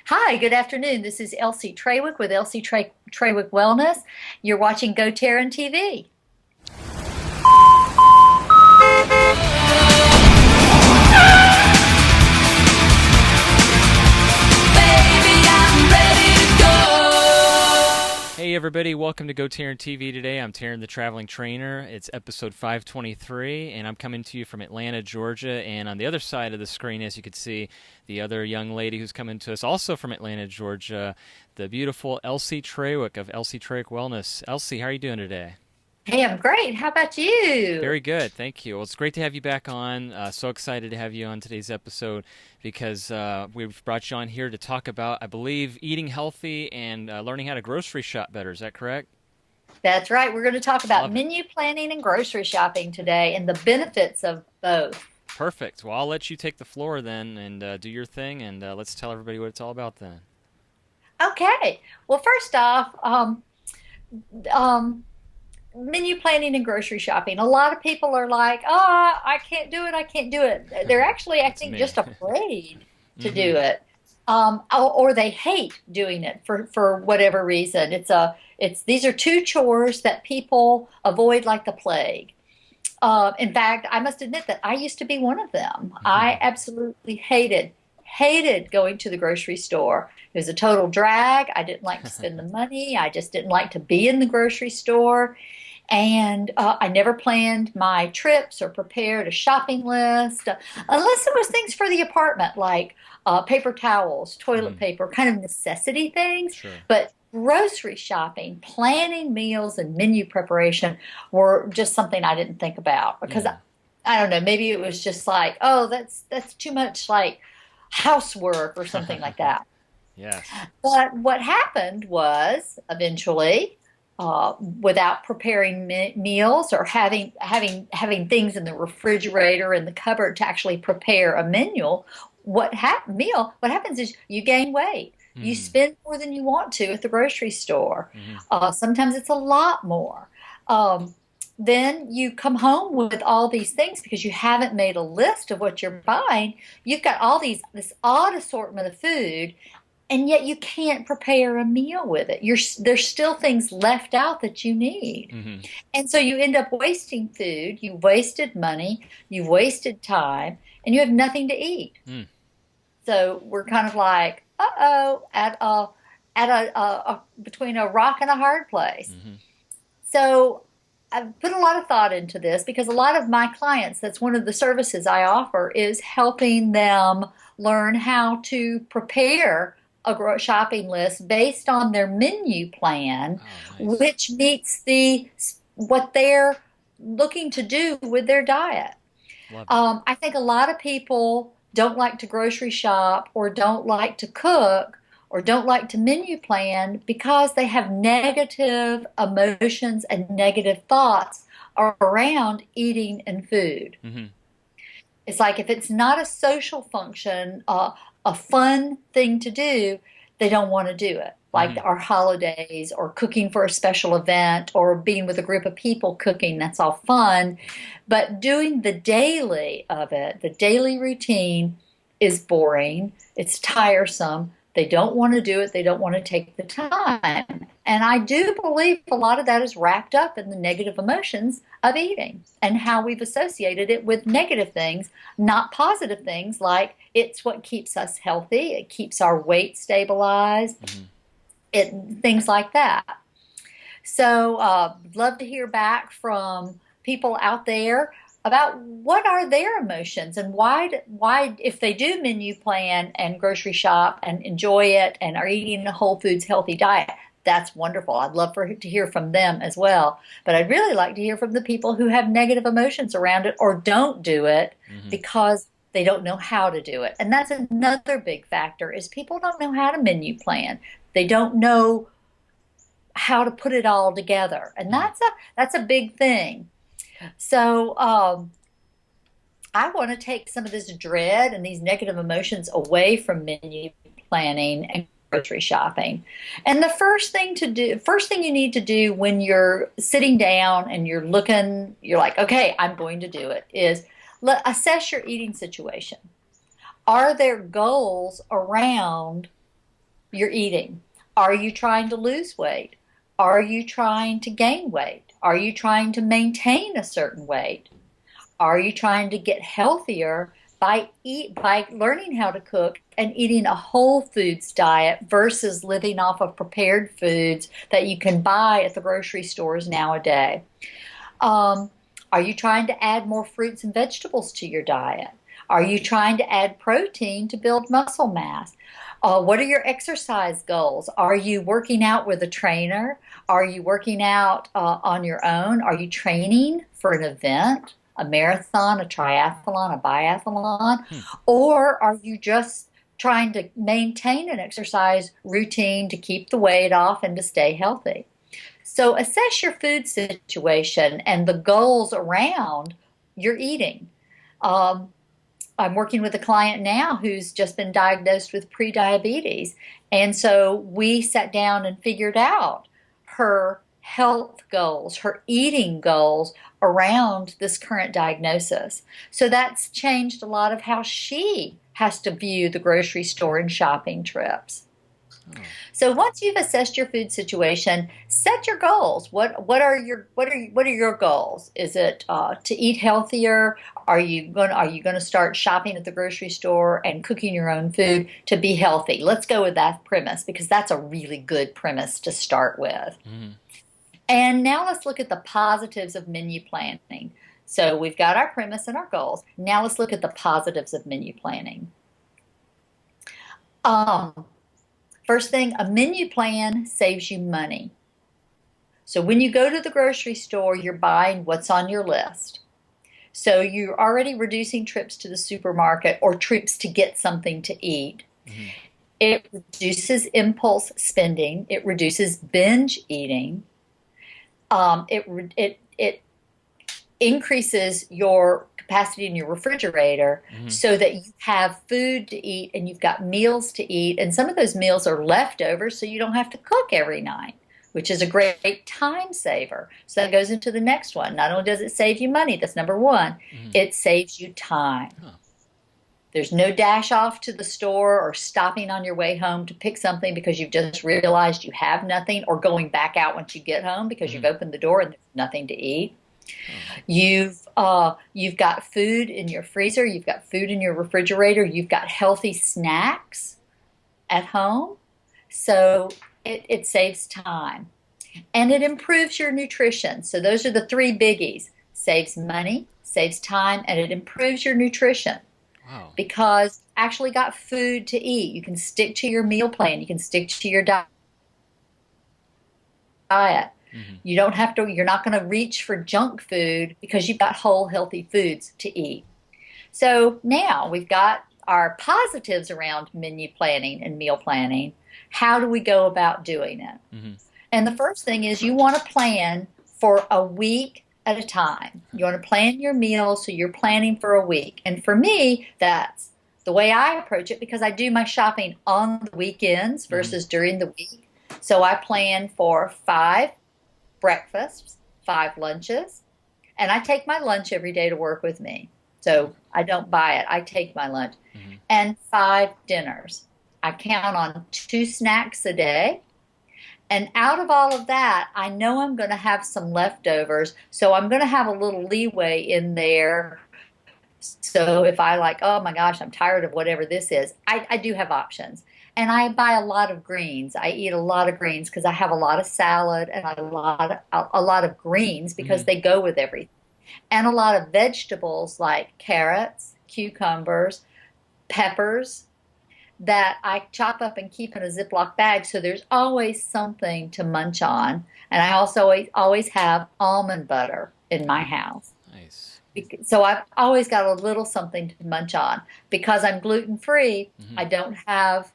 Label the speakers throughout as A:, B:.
A: Hi, good afternoon. This is Elsie Trawick with Trawick Wellness. You're watching GoTarryn TV.
B: Hey everybody, welcome to GoTarryn TV today. I'm Tarryn the Traveling Trainer. It's episode 523, and I'm coming to you from Atlanta, Georgia. And on the other side of the screen, as you can see, the other young lady who's coming to us also from Atlanta, Georgia, the beautiful Elsie Trawick of Elsie Trawick Wellness. Elsie, how are you doing today?
A: Hey, I'm great. How about you?
B: Very good, thank you. Well, it's great to have you back on. So excited to have you on today's episode because we've brought you on here to talk about, I believe, eating healthy and learning how to grocery shop better. Is that correct?
A: That's right. We're going to talk about
B: Love it.
A: menu planning and grocery shopping today and the benefits of both.
B: Perfect. Well, I'll let you take the floor then and do your thing, and let's tell everybody what it's all about then.
A: Okay. Well, first off, um, menu planning and grocery shopping. A lot of people are like, "Oh, I can't do it. I can't do it." They're actually, I
B: That's
A: think,
B: me.
A: just afraid to
B: Hmm.
A: do it, or they hate doing it for whatever reason. It's these are two chores that people avoid like the plague. In fact, I must admit that I used to be one of them. I absolutely hated going to the grocery store. It was a total drag. I didn't like to spend the money. I just didn't like to be in the grocery store. And I never planned my trips or prepared a shopping list, unless it was things for the apartment, like paper towels, toilet
B: Mm,
A: paper, kind of necessity things.
B: sure.
A: But grocery shopping, planning meals, and menu preparation were just something I didn't think about because
B: Yeah.
A: I don't know, maybe it was just like, oh, that's too much like housework or something like that.
B: Yes.
A: But what happened was eventually, without preparing meals or having things in the refrigerator in the cupboard to actually prepare a menu, what happens is you gain weight. You
B: Mm,
A: spend more than you want to at the grocery store.
B: hmm.
A: Sometimes it's a lot more. Um, then you come home with all these things because you haven't made a list of what you're buying. You've got this odd assortment of food, and yet you can't prepare a meal with it. There's still things left out that you need.
B: Hmm.
A: And so you end up wasting food, you wasted money, you wasted time, and you have nothing to eat.
B: Mm,
A: So we're kind of like, uh-oh, between a rock and a hard place.
B: hmm.
A: So I've put a lot of thought into this because a lot of my clients, that's one of the services I offer, is helping them learn how to prepare a shopping list based on their menu plan,
B: Oh, nice.
A: which meets the what they're looking to do with their diet.
B: Love it.
A: I think a lot of people don't like to grocery shop or don't like to cook or don't like to menu plan because they have negative emotions and negative thoughts around eating and food.
B: Hmm.
A: It's like if it's not a social function, a fun thing to do, they don't want to do it. Like
B: Hmm.
A: our holidays or cooking for a special event or being with a group of people cooking, that's all fun. But doing the daily of it, the daily routine is boring. It's tiresome. They don't want to do it. They don't want to take the time. And I do believe a lot of that is wrapped up in the negative emotions of eating and how we've associated it with negative things, not positive things like it's what keeps us healthy, it keeps our weight stabilized,
B: Hmm.
A: it things like that. So, love to hear back from people out there about what are their emotions and why, if they do menu plan and grocery shop and enjoy it and are eating a whole foods healthy diet, that's wonderful. I'd love to hear from them as well. But I'd really like to hear from the people who have negative emotions around it or don't do it
B: Hmm.
A: because they don't know how to do it. And that's another big factor is people don't know how to menu plan. They don't know how to put it all together, and
B: Hmm.
A: that's a big thing. So I want to take some of this dread and these negative emotions away from menu planning and grocery shopping. And the first thing you need to do when you're sitting down and you're like, okay, I'm going to do it, is assess your eating situation. Are there goals around you're eating. Are you trying to lose weight? Are you trying to gain weight? Are you trying to maintain a certain weight? Are you trying to get healthier by learning how to cook and eating a whole foods diet versus living off of prepared foods that you can buy at the grocery stores nowadays? Um, are you trying to add more fruits and vegetables to your diet? Are you trying to add protein to build muscle mass? What are your exercise goals? Are you working out with a trainer? Are you working out on your own? Are you training for an event, a marathon, a triathlon, a biathlon? Or are you just trying to maintain an exercise routine to keep the weight off and to stay healthy? So assess your food situation and the goals around your eating. Um, I'm working with a client now who's just been diagnosed with prediabetes. And so we sat down and figured out her health goals, her eating goals around this current diagnosis. So that's changed a lot of how she has to view the grocery store and shopping trips.
B: Oh.
A: So once you've assessed your food situation, set your goals. What are your goals? Is it to eat healthier? Are you going to start shopping at the grocery store and cooking your own food to be healthy? Let's go with that premise because that's a really good premise to start with.
B: Mm-hmm.
A: And now let's look at the positives of menu planning. So we've got our premise and our goals. Now let's look at the positives of menu planning. First thing, a menu plan saves you money. So when you go to the grocery store, you're buying what's on your list. So you're already reducing trips to the supermarket or trips to get something to eat.
B: Mm-hmm.
A: It reduces impulse spending. It reduces binge eating. It increases your capacity in your refrigerator so that you have food to eat and you've got meals to eat. And some of those meals are leftovers so you don't have to cook every night, which is a great time saver. So that goes into the next one. Not only does it save you money, that's number one, it saves you time.
B: Huh.
A: There's no dash off to the store or stopping on your way home to pick something because you've just realized you have nothing, or going back out once you get home because you've opened the door and there's nothing to eat. You've got food in your freezer, you've got food in your refrigerator, you've got healthy snacks at home. So it saves time. And it improves your nutrition. So those are the three biggies. Saves money, saves time, and it improves your nutrition.
B: Wow.
A: Because actually got food to eat. You can stick to your meal plan. You can stick to your diet. You don't have to, you're not going to reach for junk food because you've got whole healthy foods to eat. So now we've got our positives around menu planning and meal planning. How do we go about doing it? And the first thing is you want to plan for a week at a time. You want to plan your meals, so you're planning for a week. And for me, that's the way I approach it because I do my shopping on the weekends versus during the week. So I plan for 5 breakfasts, 5 lunches, and I take my lunch every day to work with me. So I don't buy it. I take my lunch. And 5 dinners. I count on 2 snacks a day. And out of all of that, I know I'm going to have some leftovers, so I'm going to have a little leeway in there. So if I like, oh my gosh, I'm tired of whatever this is, I do have options. And I buy a lot of greens. I eat a lot of greens because I have a lot of salad and a lot of greens because they go with everything. And a lot of vegetables like carrots, cucumbers, peppers, that I chop up and keep in a Ziploc bag, so there's always something to munch on. And I also always have almond butter in my house.
B: Nice.
A: So I've always got a little something to munch on. Because I'm gluten-free, I don't have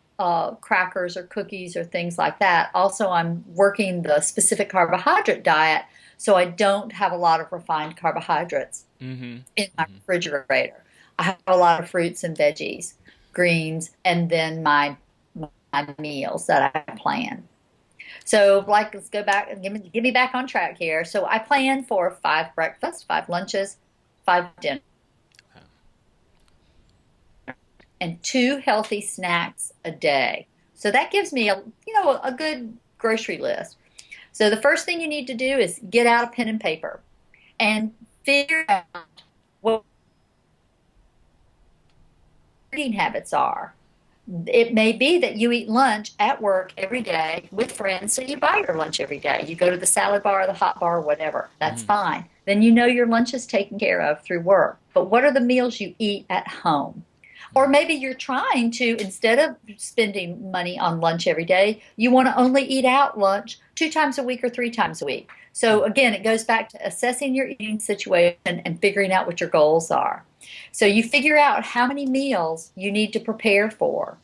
A: crackers or cookies or things like that. Also, I'm working the specific carbohydrate diet, so I don't have a lot of refined carbohydrates in my refrigerator. I have a lot of fruits and veggies, greens, and then my meals that I plan. So, like, let's go back and get me back on track here. So I plan for 5 breakfasts, 5 lunches, 5 dinners, and 2 healthy snacks a day. So that gives me a good grocery list. So the first thing you need to do is get out a pen and paper and figure out what eating habits are. It may be that you eat lunch at work every day with friends, so you buy your lunch every day. You go to the salad bar, the hot bar, whatever. That's fine. Then you know your lunch is taken care of through work. But what are the meals you eat at home? Or maybe you're trying to, instead of spending money on lunch every day, you want to only eat out lunch 2 times a week or 3 times a week. So again, it goes back to assessing your eating situation and figuring out what your goals are. So you figure out how many meals you need to prepare for.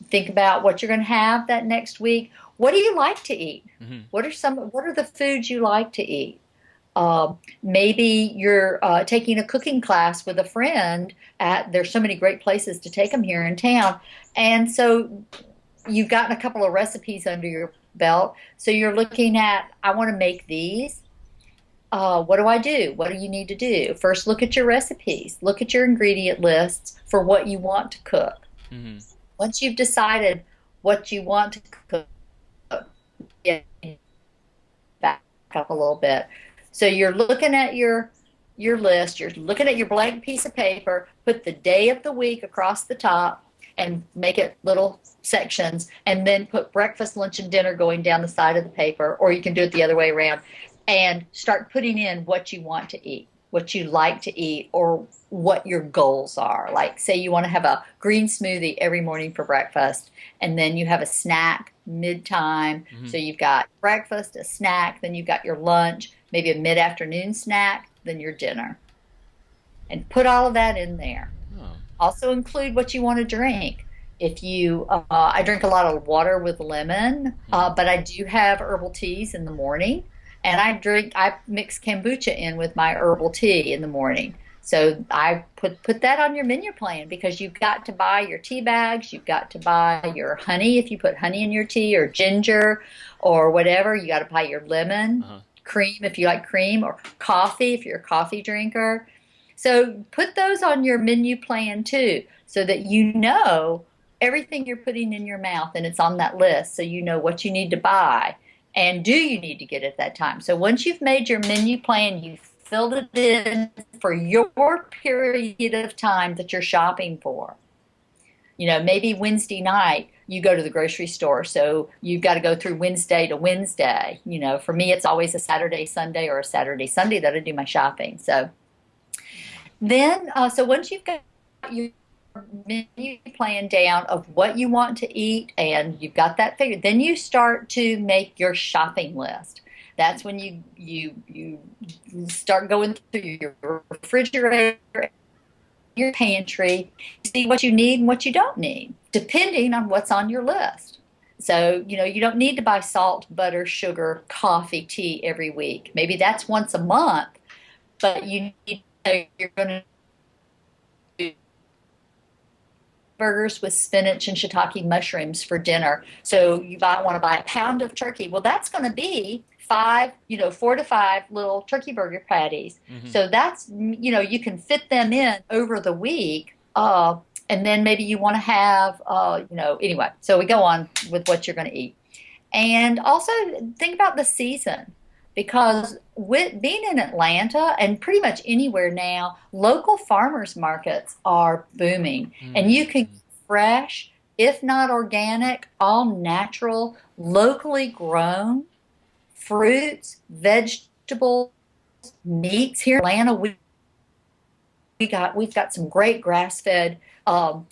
A: Think about what you're going to have that next week. What do you like to eat? What are the foods you like to eat? Maybe you're taking a cooking class with a friend there's so many great places to take them here in town. And so you've gotten a couple of recipes under your belt. So you're looking at, I want to make these. What do I do? What do you need to do? First, look at your recipes. Look at your ingredient lists for what you want to cook. Once you've decided what you want to cook, back up a little bit. So you're looking at your list, you're looking at your blank piece of paper, put the day of the week across the top and make it little sections, and then put breakfast, lunch, and dinner going down the side of the paper, or you can do it the other way around, and start putting in what you want to eat, what you like to eat, or what your goals are. Like, say you want to have a green smoothie every morning for breakfast, and then you have a snack mid-time. So you've got breakfast, a snack, then you've got your lunch, maybe a mid-afternoon snack, then your dinner. And put all of that in there. Also include what you want to drink. If you, I drink a lot of water with lemon, but I do have herbal teas in the morning. And I mix kombucha in with my herbal tea in the morning. So I put that on your menu plan, because you've got to buy your tea bags, you've got to buy your honey if you put honey in your tea, or ginger or whatever. You got to buy your lemon, cream if you like cream, or coffee if you're a coffee drinker. So put those on your menu plan too, so that you know everything you're putting in your mouth, and it's on that list, so you know what you need to buy. And do you need to get at that time? So once you've made your menu plan, you've filled it in for your period of time that you're shopping for. Maybe Wednesday night you go to the grocery store, so you've got to go through Wednesday to Wednesday. For me, it's always a Saturday, Sunday, or a Saturday, Sunday that I do my shopping. So then, so once you've got your menu plan down of what you want to eat and you've got that figured, then you start to make your shopping list. That's when you start going through your refrigerator, your pantry, see what you need and what you don't need, depending on what's on your list. So, you don't need to buy salt, butter, sugar, coffee, tea every week. Maybe that's once a month, but you need to, you're going to burgers with spinach and shiitake mushrooms for dinner. So you might want to buy a pound of turkey. Well, that's going to be 4 to 5 little turkey burger patties. So that's, you can fit them in over the week. And then maybe you want to have, anyway, so we go on with what you're going to eat. And also think about the season. Because with being in Atlanta and pretty much anywhere now, local farmers markets are booming. And you can get fresh, if not organic, all natural, locally grown fruits, vegetables, meats. Here in Atlanta, we've got some great grass-fed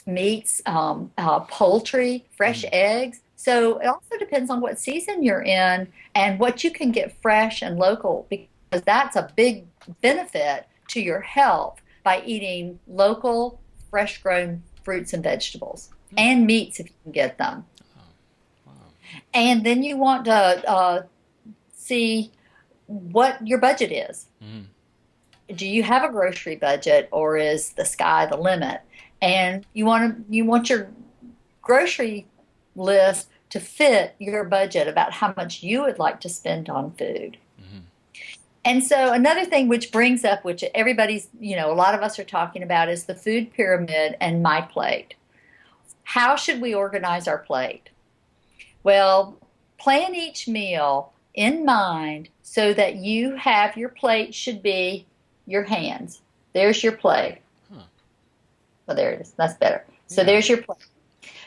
A: meats, poultry, fresh eggs. So it also depends on what season you're in and what you can get fresh and local, because that's a big benefit to your health by eating local, fresh-grown fruits and vegetables and meats if you can get them. And then you want to see what your budget is. Do you have a grocery budget, or is the sky the limit? And you want your grocery list to fit your budget about how much you would like to spend on food. And so another thing which brings up, which everybody's, a lot of us are talking about, is the food pyramid and my plate. how should we organize our plate? Well, plan each meal in mind so that you have your plate should be your hands. There's your plate.
B: Huh.
A: Oh, there it is. That's better. So
B: Yeah.
A: there's your plate.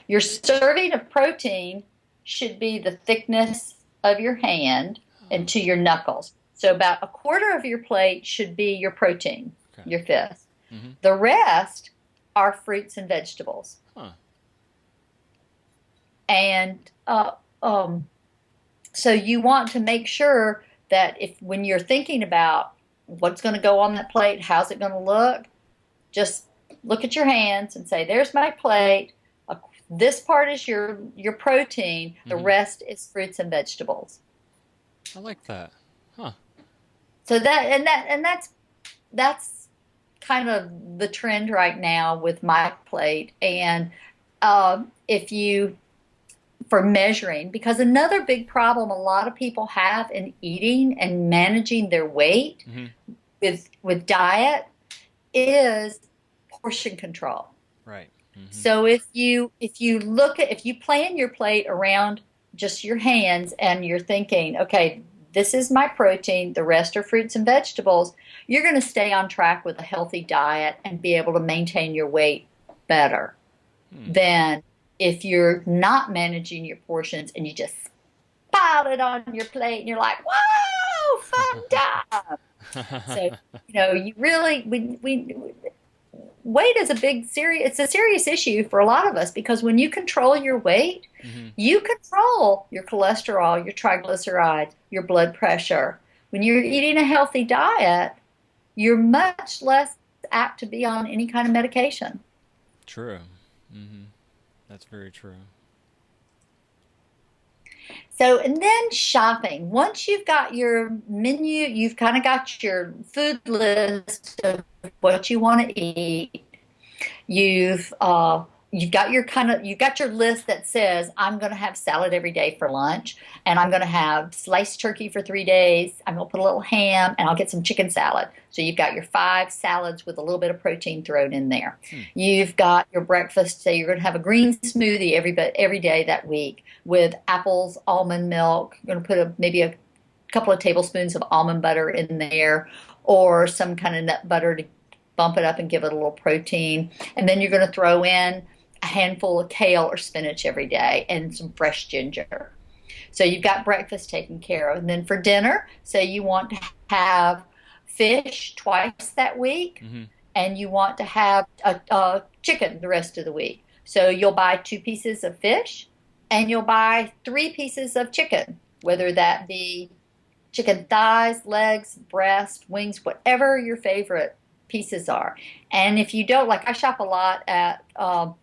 A: Your serving of protein should be the thickness of your hand and to your knuckles. So about a quarter of your plate should be your protein,
B: Okay.
A: your fist.
B: Mm-hmm.
A: The rest are fruits and vegetables.
B: Huh.
A: And so you want to make sure that when you're thinking about what's going to go on that plate, how's it going to look, just look at your hands and say, there's my plate. This part is your protein. The rest is fruits and vegetables.
B: I like that. Huh.
A: So that's kind of the trend right now with my plate. And if you for measuring, because another big problem a lot of people have in eating and managing their weight with diet is portion control.
B: Right.
A: So if you plan your plate around just your hands and you're thinking, okay, this is my protein, the rest are fruits and vegetables, you're going to stay on track with a healthy diet and be able to maintain your weight better than if you're not managing your portions and you just pile it on your plate and you're like, whoa, fun time. So, you really, weight is it's a serious issue for a lot of us, because when you control your weight, you control your cholesterol, your triglycerides, your blood pressure. When you're eating a healthy diet, you're much less apt to be on any kind of medication.
B: True. That's very true.
A: So, and then shopping. Once you've got your menu, you've kind of got your food list of what you want to eat. You've got your list that says, I'm going to have salad every day for lunch, and I'm going to have sliced turkey for 3 days. I'm going to put a little ham, and I'll get some chicken salad. So you've got your 5 salads with a little bit of protein thrown in there. You've got your breakfast. Say you're going to have a green smoothie every day that week with apples, almond milk. You're going to put maybe a couple of tablespoons of almond butter in there, or some kind of nut butter to bump it up and give it a little protein. And then you're going to throw in a handful of kale or spinach every day and some fresh ginger. So you've got breakfast taken care of. And then for dinner, say you want to have fish twice that week, and you want to have a chicken the rest of the week. So you'll buy 2 pieces of fish and you'll buy 3 pieces of chicken, whether that be chicken thighs, legs, breast, wings, whatever your favorite pieces are. And if you don't, like I shop a lot at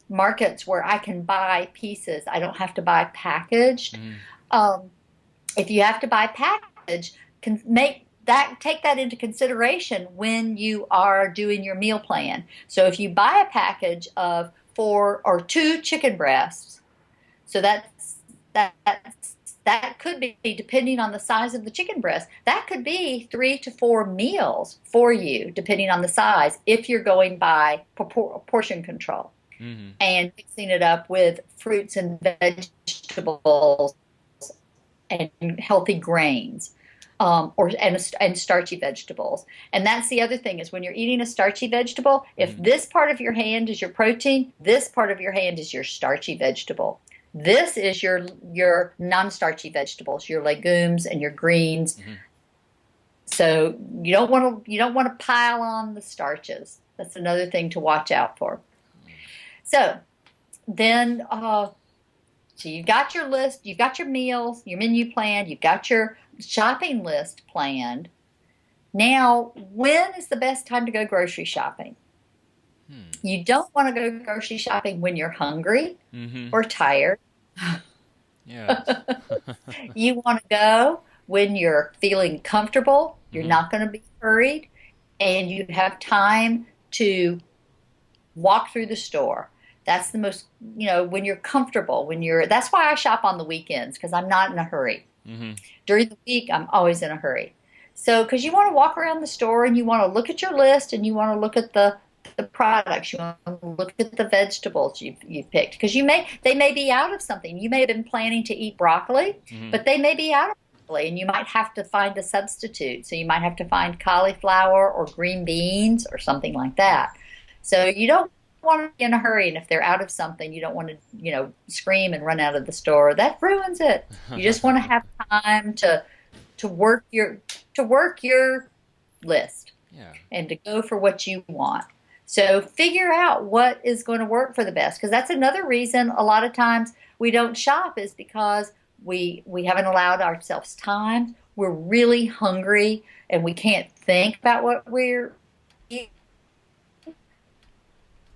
A: markets where I can buy pieces. I don't have to buy packaged. If you have to buy packaged, take that into consideration when you are doing your meal plan. So if you buy a package of 4 or 2 chicken breasts, so that could be, depending on the size of the chicken breast, that could be 3 to 4 meals for you, depending on the size, if you're going by portion control and mixing it up with fruits and vegetables and healthy grains, and starchy vegetables. And that's the other thing, is when you're eating a starchy vegetable, if this part of your hand is your protein, this part of your hand is your starchy vegetable. This is your non-starchy vegetables, your legumes and your greens. So you don't want to pile on the starches. That's another thing to watch out for. So then, so you've got your list, you've got your meals, your menu planned, you've got your shopping list planned. Now, when is the best time to go grocery shopping? You don't want to go grocery shopping when you're hungry or tired.
B: Yeah.
A: You want to go when you're feeling comfortable, you're not going to be hurried, and you have time to walk through the store. That's the most, when you're comfortable, that's why I shop on the weekends, because I'm not in a hurry. During the week, I'm always in a hurry. So, because you want to walk around the store and you want to look at your list and you want to look at the the products. You want to look at the vegetables you've picked, because they may be out of something. You may have been planning to eat broccoli, but they may be out of broccoli, and you might have to find a substitute. So you might have to find cauliflower or green beans or something like that. So you don't want to be in a hurry, and if they're out of something, you don't want to, scream and run out of the store. That ruins it. You just want to have time to work your list, and to go for what you want. So figure out what is going to work for the best, because that's another reason a lot of times we don't shop, is because we haven't allowed ourselves time. We're really hungry and we can't think about what we're eating,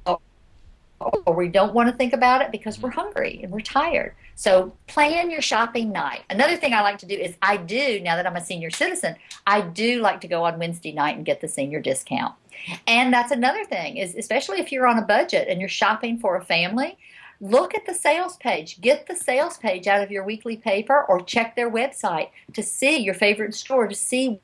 A: or we don't want to think about it because we're hungry and we're tired. So plan your shopping night. Another thing I like to do is, now that I'm a senior citizen, I do like to go on Wednesday night and get the senior discount. And that's another thing, is especially if you're on a budget and you're shopping for a family, look at the sales page. Get the sales page out of your weekly paper, or check their website to see your favorite store, to see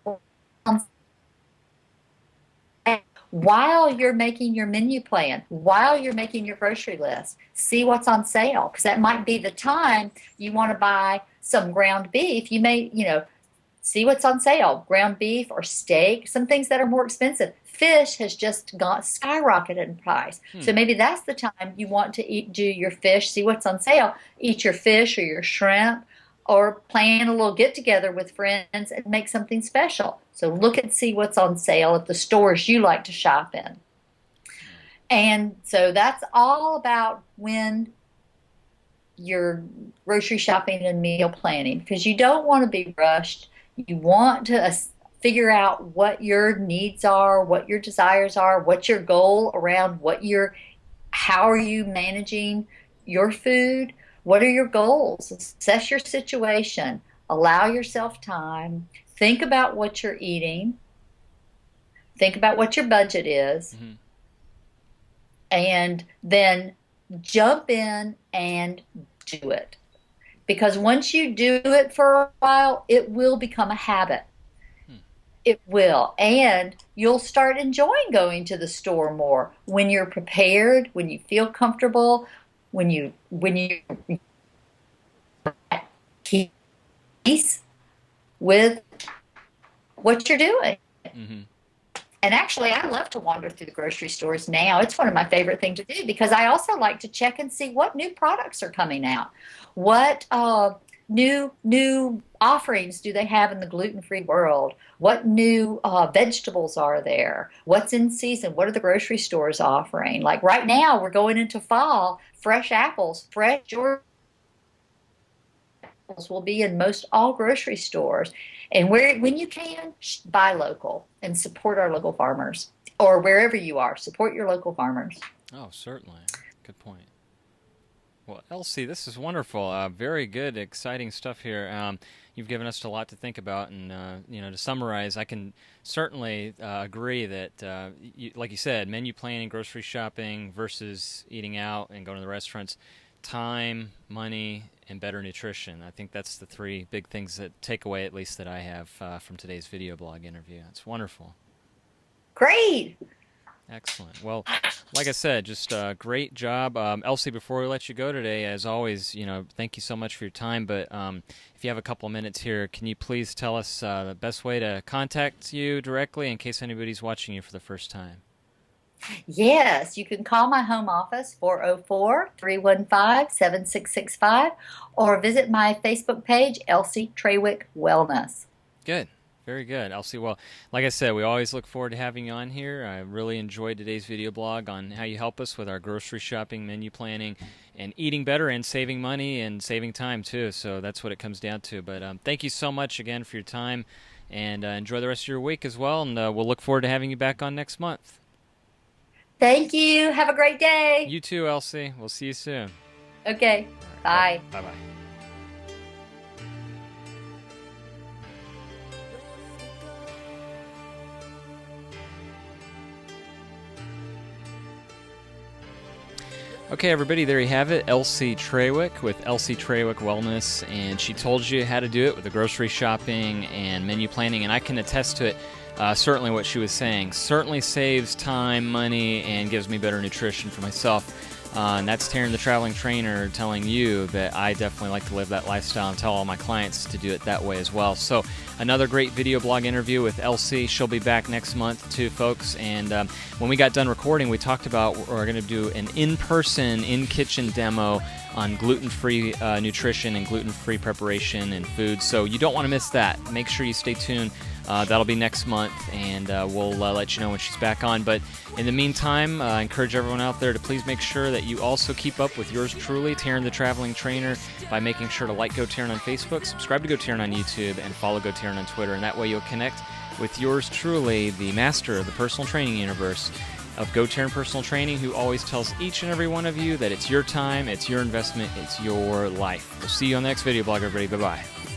A: while you're making your menu plan, while you're making your grocery list. See what's on sale, because that might be the time you want to buy some ground beef. You may, see what's on sale, ground beef or steak, some things that are more expensive. Fish has just skyrocketed in price. So maybe that's the time you want to do your fish, see what's on sale, eat your fish or your shrimp, or plan a little get-together with friends and make something special. So look and see what's on sale at the stores you like to shop in. And so that's all about when you're grocery shopping and meal planning, because you don't want to be rushed. You want to figure out what your needs are, what your desires are, what's your goal around how are you managing your food. What are your goals? Assess your situation. Allow yourself time. Think about what you're eating. Think about what your budget is. And then jump in and do it. Because once you do it for a while, it will become a habit. It will. And you'll start enjoying going to the store more when you're prepared, when you feel comfortable, when you keep peace with what you're doing. And actually, I love to wander through the grocery stores now. It's one of my favorite things to do, because I also like to check and see what new products are coming out. What new offerings do they have in the gluten-free world? What new vegetables are there? What's in season? What are the grocery stores offering? Like right now, we're going into fall. Fresh apples, fresh Georgia apples will be in most all grocery stores. And when you can, buy local and support our local farmers. Or wherever you are, support your local farmers.
B: Oh, certainly. Good point. Well, Elsie, this is wonderful. Very good, exciting stuff here. You've given us a lot to think about, and to summarize, I can certainly agree that, like you said, menu planning, grocery shopping versus eating out and going to the restaurants, time, money, and better nutrition. I think that's the three big things that take away, at least that I have from today's video blog interview. It's wonderful.
A: Great.
B: Excellent. Well, like I said, just great job. Elsie, before we let you go today, as always, thank you so much for your time. But if you have a couple of minutes here, can you please tell us the best way to contact you directly in case anybody's watching you for the first time?
A: Yes, you can call my home office, 404-315-7665, or visit my Facebook page, Elsie Trawick Wellness.
B: Good. Very good, Elsie. Well, like I said, we always look forward to having you on here. I really enjoyed today's video blog on how you help us with our grocery shopping, menu planning, and eating better and saving money and saving time, too. So that's what it comes down to. But thank you so much again for your time, and enjoy the rest of your week as well. And we'll look forward to having you back on next month.
A: Thank you. Have a great day.
B: You too, Elsie. We'll see you soon.
A: Okay. Bye.
B: Bye-bye. Okay, everybody, there you have it. Elsie Trawick with Elsie Trawick Wellness, and she told you how to do it with the grocery shopping and menu planning, and I can attest to it. certainly what she was saying. Certainly saves time, money, and gives me better nutrition for myself. And that's Tarryn the Traveling Trainer telling you that I definitely like to live that lifestyle and tell all my clients to do it that way as well. So another great video blog interview with Elsie. She'll be back next month too, folks. And when we got done recording, we talked about we're going to do an in-person, in-kitchen demo on gluten-free nutrition and gluten-free preparation and food. So you don't want to miss that. Make sure you stay tuned. That'll be next month, and we'll let you know when she's back on. But in the meantime, I encourage everyone out there to please make sure that you also keep up with yours truly, Tarryn the Traveling Trainer, by making sure to like GoTarryn on Facebook, subscribe to GoTarryn on YouTube, and follow GoTarryn on Twitter. And that way you'll connect with yours truly, the master of the personal training universe of GoTarryn Personal Training, who always tells each and every one of you that it's your time, it's your investment, it's your life. We'll see you on the next video blog, everybody. Bye-bye.